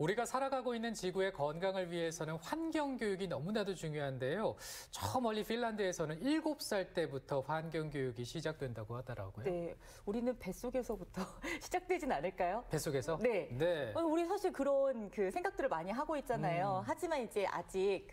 우리가 살아가고 있는 지구의 건강을 위해서는 환경교육이 너무나도 중요한데요. 저 멀리 핀란드에서는 7살 때부터 환경교육이 시작된다고 하더라고요. 네, 우리는 뱃속에서부터 시작되진 않을까요? 뱃속에서? 네. 네. 우리 사실 그런 생각들을 많이 하고 있잖아요. 하지만 이제 아직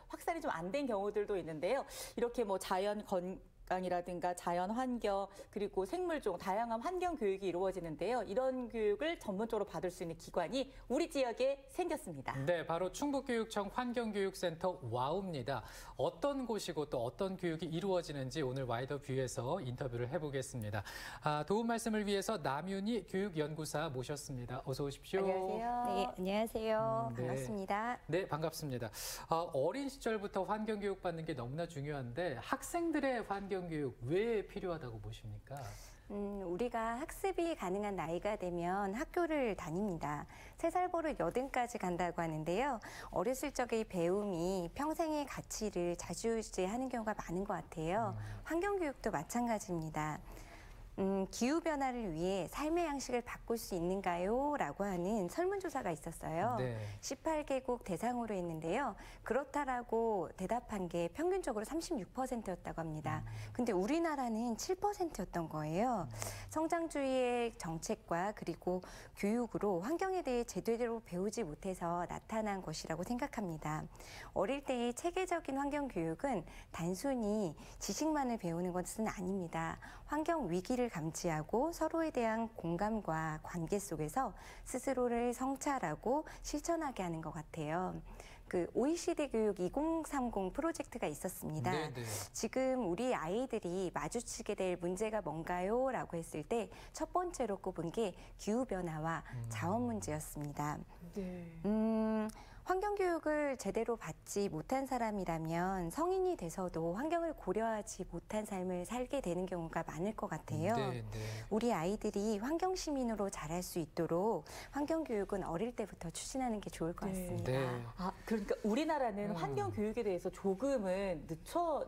확산이 좀 안 된 경우들도 있는데요. 이렇게 뭐 자연 건강이라든가 자연 환경 그리고 생물종 다양한 환경 교육이 이루어지는데요. 이런 교육을 전문적으로 받을 수 있는 기관이 우리 지역에 생겼습니다. 네, 바로 충북교육청 환경교육센터 와우입니다. 어떤 곳이고 또 어떤 교육이 이루어지는지 오늘 와이더뷰에서 인터뷰를 해보겠습니다. 도움 말씀을 위해서 남윤희 교육연구사 모셨습니다. 어서 오십시오. 안녕하세요. 네, 안녕하세요. 네. 반갑습니다. 네, 반갑습니다. 어린 시절부터 환경교육 받는 게 너무나 중요한데 학생들의 환경교육 왜 필요하다고 보십니까? 우리가 학습이 가능한 나이가 되면 학교를 다닙니다. 3살 버릇 80까지 간다고 하는데요. 어렸을 적의 배움이 평생의 가치를 좌지우지하는 경우가 많은 것 같아요. 환경교육도 마찬가지입니다. 기후변화를 위해 삶의 양식을 바꿀 수 있는가요? 라고 하는 설문조사가 있었어요. 네. 18개국 대상으로 했는데요. 그렇다라고 대답한 게 평균적으로 36%였다고 합니다. 근데 우리나라는 7%였던 거예요. 성장주의의 정책과 그리고 교육으로 환경에 대해 제대로 배우지 못해서 나타난 것이라고 생각합니다. 어릴 때의 체계적인 환경교육은 단순히 지식만을 배우는 것은 아닙니다. 환경 위기를 감지하고 서로에 대한 공감과 관계 속에서 스스로를 성찰하고 실천하게 하는 것 같아요. OECD 교육 2030 프로젝트가 있었습니다. 네네. 지금 우리 아이들이 마주치게 될 문제가 뭔가요? 라고 했을 때 첫 번째로 꼽은 게 기후변화와 자원 문제였습니다. 네. 환경교육을 제대로 받지 못한 사람이라면 성인이 돼서도 환경을 고려하지 못한 삶을 살게 되는 경우가 많을 것 같아요. 네, 네. 우리 아이들이 환경시민으로 자랄 수 있도록 환경교육은 어릴 때부터 추진하는 게 좋을 것 같습니다. 네. 그러니까 우리나라는 환경 교육에 대해서 조금은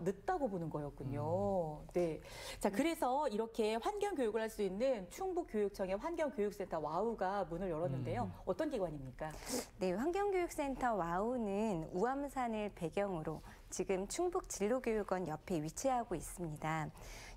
늦다고 보는 거였군요. 네. 자, 그래서 이렇게 환경 교육을 할 수 있는 충북교육청의 환경교육센터 와우가 문을 열었는데요. 어떤 기관입니까? 네, 환경교육센터 와우는 우암산을 배경으로 지금 충북진로교육원 옆에 위치하고 있습니다.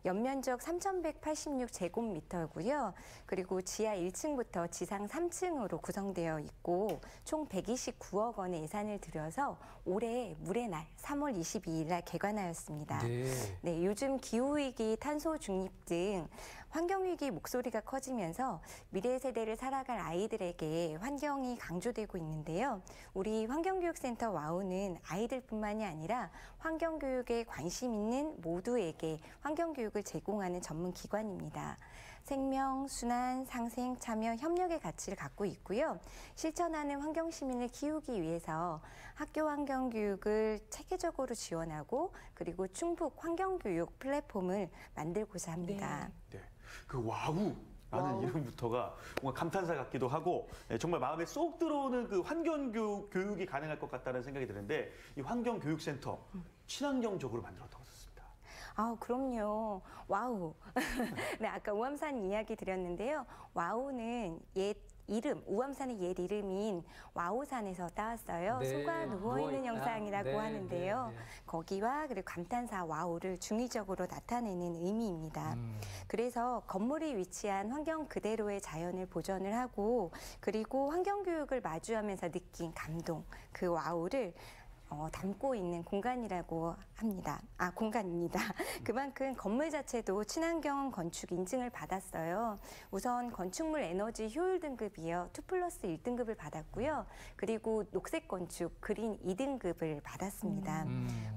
연면적 3,186제곱미터고요. 그리고 지하 1층부터 지상 3층으로 구성되어 있고 총 129억 원의 예산을 들여서 올해 물의 날 3월 22일 날 개관하였습니다. 네. 네, 요즘 기후위기, 탄소 중립 등 환경위기 목소리가 커지면서 미래 세대를 살아갈 아이들에게 환경이 강조되고 있는데요. 우리 환경교육센터 와우는 아이들뿐만이 아니라 환경교육에 관심 있는 모두에게 환경교육을 제공하는 전문 기관입니다. 생명, 순환, 상생, 참여, 협력의 가치를 갖고 있고요. 실천하는 환경시민을 키우기 위해서 학교 환경교육을 체계적으로 지원하고 그리고 충북 환경교육 플랫폼을 만들고자 합니다. 네. 그 와우. 라는 이름부터가 뭔가 감탄사 같기도 하고 정말 마음에 쏙 들어오는 그 환경교육이 가능할 것 같다는 생각이 드는데 이 환경교육센터 친환경적으로 만들었다고 했습니다. 그럼요. 와우. 네, 아까 우암산 이야기 드렸는데요. 와우는 우암산의 옛 이름인 와우산에서 따왔어요. 네, 소가 누워있는 영상이라고 네, 하는데요. 네, 네. 거기와 그리고 감탄사 와우를 중의적으로 나타내는 의미입니다. 그래서 건물이 위치한 환경 그대로의 자연을 보존을 하고 그리고 환경교육을 마주하면서 느낀 감동, 그 와우를 담고 있는 공간이라고 합니다. 공간입니다. 그만큼 건물 자체도 친환경 건축 인증을 받았어요. 우선 건축물 에너지 효율 등급이요. 2+1 등급을 받았고요. 그리고 녹색 건축 그린 2등급을 받았습니다.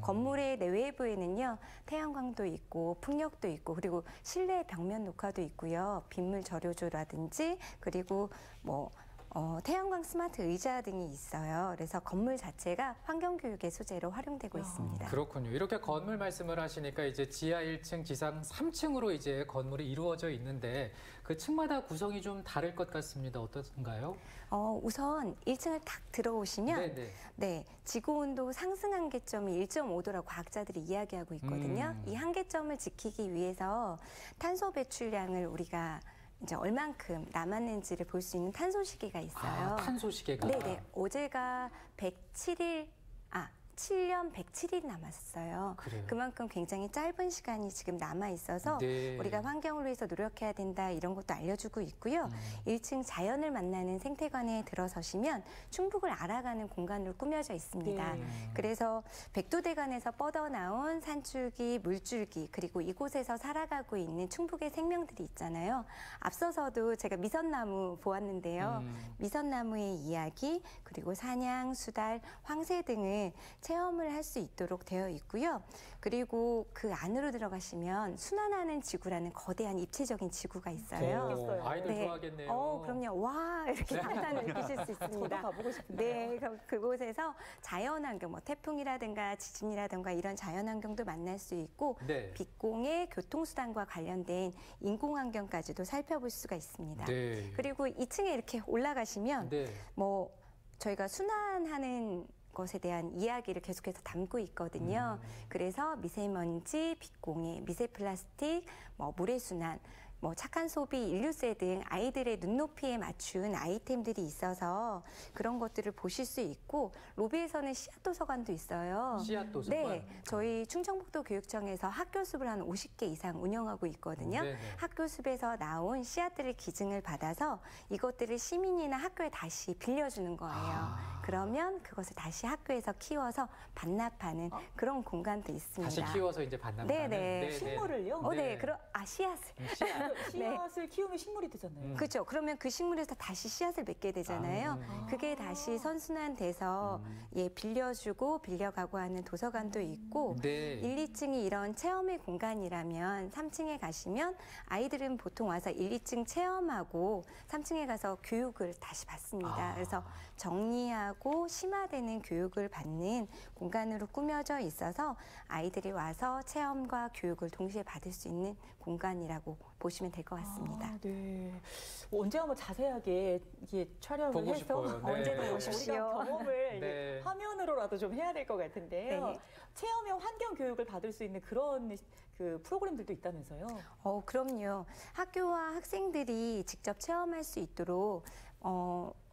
건물의 내외부에는요. 태양광도 있고 풍력도 있고 그리고 실내 벽면 녹화도 있고요. 빗물 저류조라든지 그리고 태양광 스마트 의자 등이 있어요. 그래서 건물 자체가 환경교육의 소재로 활용되고 있습니다. 그렇군요. 이렇게 건물 말씀을 하시니까 이제 지하 1층, 지상 3층으로 이제 건물이 이루어져 있는데 그 층마다 구성이 좀 다를 것 같습니다. 어떤가요? 우선 1층을 딱 들어오시면 네, 지구온도 상승 한계점이 1.5도라고 과학자들이 이야기하고 있거든요. 이 한계점을 지키기 위해서 탄소 배출량을 우리가 이제 얼만큼 남았는지를 볼 수 있는 탄소시계가 있어요. 탄소 시계가. 네네. 어제가 7년 107일 남았어요. 그래요? 그만큼 굉장히 짧은 시간이 지금 남아 있어서 네. 우리가 환경을 위해서 노력해야 된다 이런 것도 알려주고 있고요. 1층 자연을 만나는 생태관에 들어서시면 충북을 알아가는 공간으로 꾸며져 있습니다. 네. 그래서 백두대간에서 뻗어나온 산줄기, 물줄기 그리고 이곳에서 살아가고 있는 충북의 생명들이 있잖아요. 앞서서도 제가 미선나무 보았는데요. 미선나무의 이야기 그리고 사냥, 수달, 황새 등을 체험을 할 수 있도록 되어 있고요. 그리고 그 안으로 들어가시면 순환하는 지구라는 거대한 입체적인 지구가 있어요. 재밌겠어요. 아이들 네. 좋아하겠네요. 그럼요. 와 이렇게 감탄을 느끼실 수 있습니다. 저도 가보고 싶네요. 네, 그럼 그곳에서 자연환경, 뭐 태풍이라든가 지진이라든가 이런 자연환경도 만날 수 있고 네. 빛공의 교통수단과 관련된 인공환경까지도 살펴볼 수가 있습니다. 네. 그리고 2층에 이렇게 올라가시면 네. 뭐 저희가 순환하는 것에 대한 이야기를 계속해서 담고 있거든요. 그래서 미세먼지, 빛공해, 미세 플라스틱, 뭐 물의 순환, 뭐 착한 소비, 인류세 등 아이들의 눈높이에 맞춘 아이템들이 있어서 그런 것들을 보실 수 있고 로비에서는 씨앗 도서관도 있어요. 씨앗 도서관. 네, 저희 충청북도 교육청에서 학교 숲을 한 50개 이상 운영하고 있거든요. 네네. 학교 숲에서 나온 씨앗들을 기증을 받아서 이것들을 시민이나 학교에 다시 빌려주는 거예요. 그러면 그것을 다시 학교에서 키워서 반납하는 그런 공간도 있습니다. 다시 키워서 이제 반납하는. 네네. 식물을요? 네. 씨앗을. 씨앗. 씨앗을 키우면 식물이 되잖아요. 그렇죠. 그러면 그 식물에서 다시 씨앗을 맺게 되잖아요. 그게 다시 선순환돼서 빌려주고 빌려가고 하는 도서관도 있고 네. 1, 2층이 이런 체험의 공간이라면 3층에 가시면 아이들은 보통 와서 1, 2층 체험하고 3층에 가서 교육을 다시 받습니다. 그래서 정리하고 심화되는 교육을 받는 공간으로 꾸며져 있어서 아이들이 와서 체험과 교육을 동시에 받을 수 있는 공간이라고 보시면 될 것 같습니다. 네. 언제 한번 자세하게 이게 촬영을 보고 해서 싶어요. 네. 언제든 오십시오. 우리가 경험을 이게 네. 화면으로라도 좀 해야 될 것 같은데요. 네. 체험형 환경 교육을 받을 수 있는 그런 그 프로그램들도 있다면서요? 그럼요. 학교와 학생들이 직접 체험할 수 있도록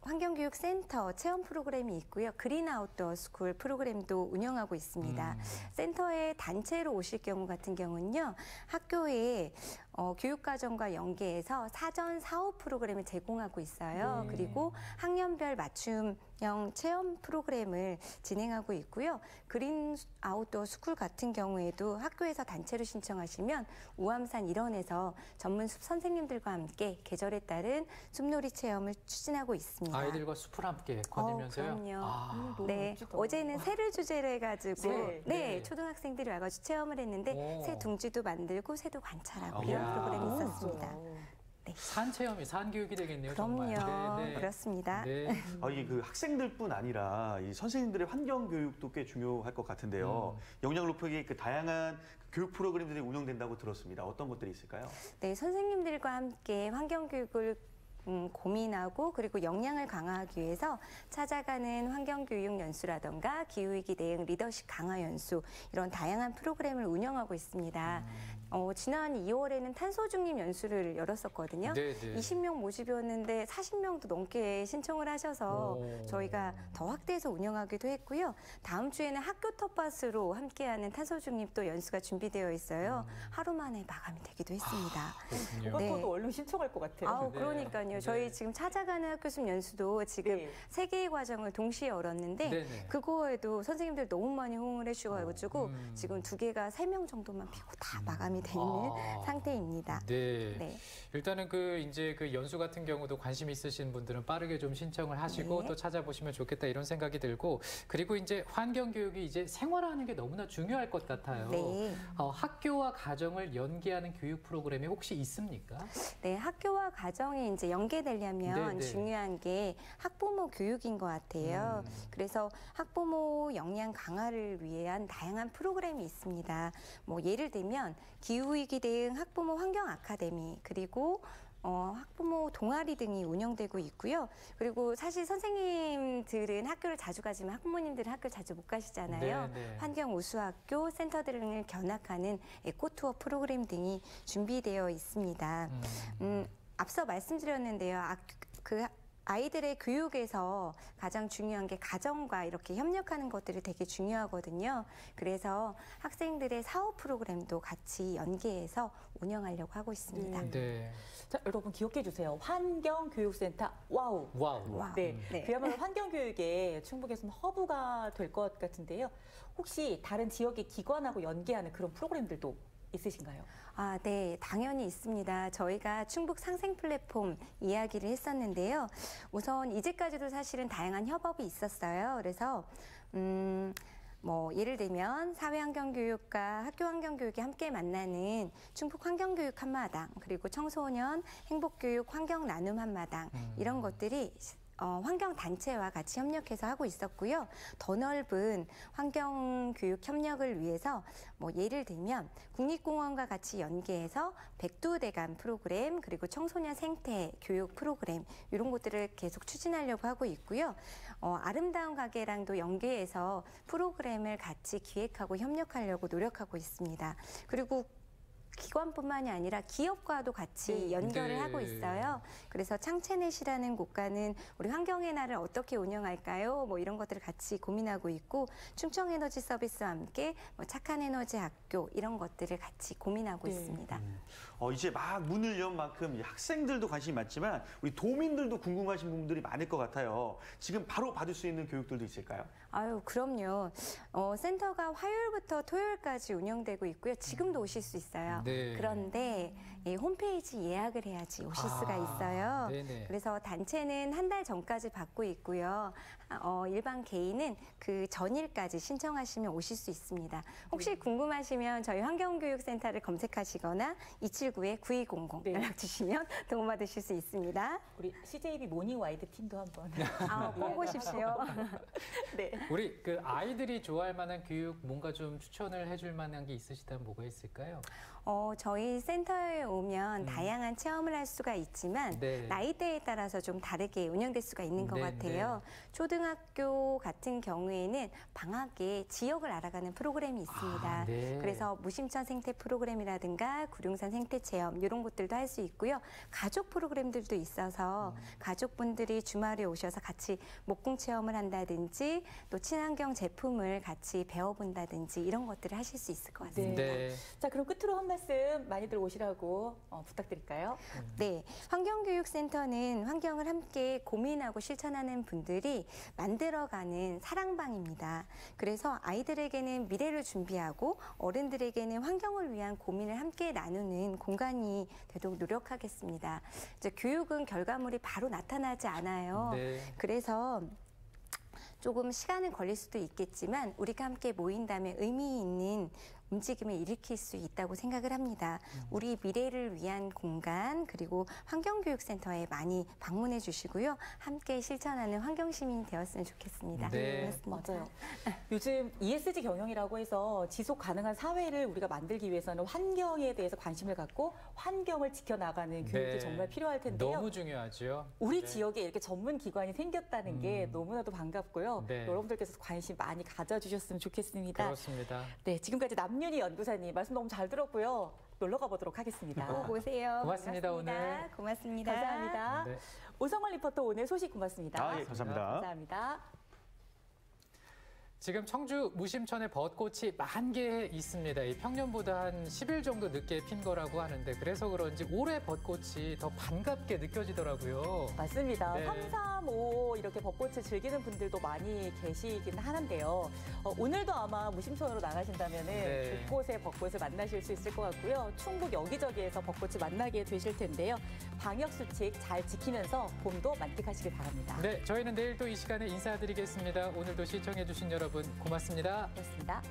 환경교육센터 체험 프로그램이 있고요. 그린 아웃도어 스쿨 프로그램도 운영하고 있습니다. 센터에 단체로 오실 경우 같은 경우는요. 학교에 교육과정과 연계해서 사전 사업 프로그램을 제공하고 있어요. 네. 그리고 학년별 맞춤형 체험 프로그램을 진행하고 있고요. 그린 아웃도어 스쿨 같은 경우에도 학교에서 단체로 신청하시면 우암산 일원에서 전문 숲 선생님들과 함께 계절에 따른 숲놀이 체험을 추진하고 있습니다. 아이들과 숲을 함께 거닐면서요. 그럼요. 너무 네, 멋지다. 어제는 새를 주제로 해가지고 새? 네. 초등학생들이 와가지고 체험을 했는데 오. 새 둥지도 만들고 새도 관찰하고 이야. 이런 프로그램이 너무 있었습니다. 멋져요. 산 체험이 산 교육이 되겠네요. 그럼요, 정말. 네, 네. 그렇습니다. 네. 이게 그 학생들뿐 아니라 이 선생님들의 환경 교육도 꽤 중요할 것 같은데요. 역량 높이의 그 다양한 교육 프로그램들이 운영된다고 들었습니다. 어떤 것들이 있을까요? 네, 선생님들과 함께 환경교육을 고민하고 그리고 역량을 강화하기 위해서 찾아가는 환경교육 연수라던가 기후위기 대응 리더십 강화 연수 이런 다양한 프로그램을 운영하고 있습니다. 지난 2월에는 탄소 중립 연수를 열었었거든요. 네, 네. 20명 모집이었는데 40명도 넘게 신청을 하셔서 오. 저희가 더 확대해서 운영하기도 했고요. 다음 주에는 학교 텃밭으로 함께하는 탄소 중립도 연수가 준비되어 있어요. 하루 만에 마감이 되기도 했습니다. 그렇군요. 네. 그것도 얼른 신청할 것 같아요. 네. 그러니까요. 네. 저희 지금 찾아가는 학교 숲 연수도 지금 네. 3개의 과정을 동시에 열었는데 네네. 그거에도 선생님들 너무 많이 호응을 해주셔가지고 지금 2개가 3명 정도만 피고 다 마감이 돼 있는 상태입니다. 네. 네. 일단은 이제 그 연수 같은 경우도 관심 있으신 분들은 빠르게 좀 신청을 하시고 네. 또 찾아보시면 좋겠다 이런 생각이 들고 그리고 이제 환경 교육이 이제 생활화하는 게 너무나 중요할 것 같아요. 네. 학교와 가정을 연계하는 교육 프로그램이 혹시 있습니까? 네, 학교와 가정이 이제 연계되려면 네, 네. 중요한 게 학부모 교육인 것 같아요. 그래서 학부모 역량 강화를 위한 다양한 프로그램이 있습니다. 뭐 예를 들면 기후위기 대응 학부모 환경 아카데미 그리고 학부모 동아리 등이 운영되고 있고요. 그리고 사실 선생님들은 학교를 자주 가지만 학부모님들은 학교를 자주 못 가시잖아요. 네, 네. 환경 우수학교 센터 등을 견학하는 에코투어 프로그램 등이 준비되어 있습니다. 앞서 말씀드렸는데요. 아이들의 교육에서 가장 중요한 게 가정과 이렇게 협력하는 것들이 되게 중요하거든요. 그래서 학생들의 사업 프로그램도 같이 연계해서 운영하려고 하고 있습니다. 네. 자, 여러분 기억해 주세요. 환경교육센터 와우. 와우. 네, 네. 그야말로 환경교육의 충북에서는 허브가 될 것 같은데요. 혹시 다른 지역의 기관하고 연계하는 그런 프로그램들도 있으신가요? 아, 네, 당연히 있습니다. 저희가 충북 상생 플랫폼 이야기를 했었는데요. 우선 이제까지도 사실은 다양한 협업이 있었어요. 그래서 예를 들면 사회환경교육과 학교환경교육이 함께 만나는 충북 환경교육 한마당, 그리고 청소년 행복교육 환경 나눔 한마당, 이런 것들이 환경단체와 같이 협력해서 하고 있었고요. 더 넓은 환경교육 협력을 위해서 예를 들면 국립공원과 같이 연계해서 백두대간 프로그램, 그리고 청소년 생태 교육 프로그램, 이런 것들을 계속 추진하려고 하고 있고요. 아름다운 가게랑도 연계해서 프로그램을 같이 기획하고 협력하려고 노력하고 있습니다. 그리고 기관뿐만이 아니라 기업과도 같이 연결을 하고 있어요. 그래서 창체넷이라는 곳과는 우리 환경의 날을 어떻게 운영할까요? 이런 것들을 같이 고민하고 있고, 충청에너지 서비스와 함께 착한 에너지 학교, 이런 것들을 같이 고민하고 있습니다. 이제 막 문을 연 만큼 학생들도 관심이 많지만 우리 도민들도 궁금하신 부분들이 많을 것 같아요. 지금 바로 받을 수 있는 교육들도 있을까요? 아유, 그럼요. 센터가 화요일부터 토요일까지 운영되고 있고요. 지금도 오실 수 있어요. 네. 그런데 홈페이지 예약을 해야지 오실 수가 있어요. 네네. 그래서 단체는 한 달 전까지 받고 있고요. 일반 개인은 그 전일까지 신청하시면 오실 수 있습니다. 혹시 궁금하시면 저희 환경교육센터를 검색하시거나 279-9200 네. 연락 주시면 도움받으실 수 있습니다. 우리 CJB 모닝 와이드 팀도 한번. 꼭 오십시오. 네. 우리 그 아이들이 좋아할 만한 교육 뭔가 좀 추천을 해줄 만한 게 있으시다면 뭐가 있을까요? 저희 센터에 오면 다양한 체험을 할 수가 있지만 네. 나이대에 따라서 좀 다르게 운영될 수가 있는 것 네, 같아요. 초등학교 같은 경우에는 방학에 지역을 알아가는 프로그램이 있습니다. 네. 그래서 무심천 생태 프로그램이라든가 구룡산 생태 체험, 이런 것들도 할 수 있고요. 가족 프로그램들도 있어서 가족분들이 주말에 오셔서 같이 목공 체험을 한다든지 또 친환경 제품을 같이 배워본다든지 이런 것들을 하실 수 있을 것 같습니다. 네. 자, 그럼 끝으로 한 말씀 많이들 오시라고 부탁드릴까요? 네, 환경교육센터는 환경을 함께 고민하고 실천하는 분들이 만들어가는 사랑방입니다. 그래서 아이들에게는 미래를 준비하고 어른들에게는 환경을 위한 고민을 함께 나누는 공간이 되도록 노력하겠습니다. 이제 교육은 결과물이 바로 나타나지 않아요. 네. 그래서 조금 시간은 걸릴 수도 있겠지만 우리가 함께 모인다면 의미 있는 움직임을 일으킬 수 있다고 생각을 합니다. 우리 미래를 위한 공간, 그리고 환경교육센터에 많이 방문해 주시고요. 함께 실천하는 환경시민이 되었으면 좋겠습니다. 네. 맞아요. 요즘 ESG 경영이라고 해서 지속 가능한 사회를 우리가 만들기 위해서는 환경에 대해서 관심을 갖고 환경을 지켜나가는 교육이 네. 정말 필요할 텐데요. 너무 중요하죠. 우리 지역에 이렇게 전문 기관이 생겼다는 게 너무나도 반갑고요. 네. 여러분들께서 관심 많이 가져주셨으면 좋겠습니다. 그렇습니다. 네, 지금까지 남윤희 연구사님 말씀 너무 잘 들었고요. 놀러 가보도록 하겠습니다. 꼭 오세요. 고맙습니다, 반갑습니다. 오늘. 고맙습니다. 감사합니다. 네. 오성원 리포터 오늘 소식 고맙습니다. 예, 감사합니다. 감사합니다. 지금 청주 무심천에 벚꽃이 만개에 있습니다. 이 평년보다 한 10일 정도 늦게 핀 거라고 하는데 그래서 그런지 올해 벚꽃이 더 반갑게 느껴지더라고요. 맞습니다. 네. 3, 3, 5 이렇게 벚꽃을 즐기는 분들도 많이 계시긴 하는데요. 오늘도 아마 무심천으로 나가신다면 네. 곳곳에 벚꽃을 만나실 수 있을 것 같고요. 충북 여기저기에서 벚꽃을 만나게 되실 텐데요. 방역수칙 잘 지키면서 봄도 만끽하시길 바랍니다. 네, 저희는 내일 또 이 시간에 인사드리겠습니다. 오늘도 시청해주신 여러분 고맙습니다. 그렇습니다.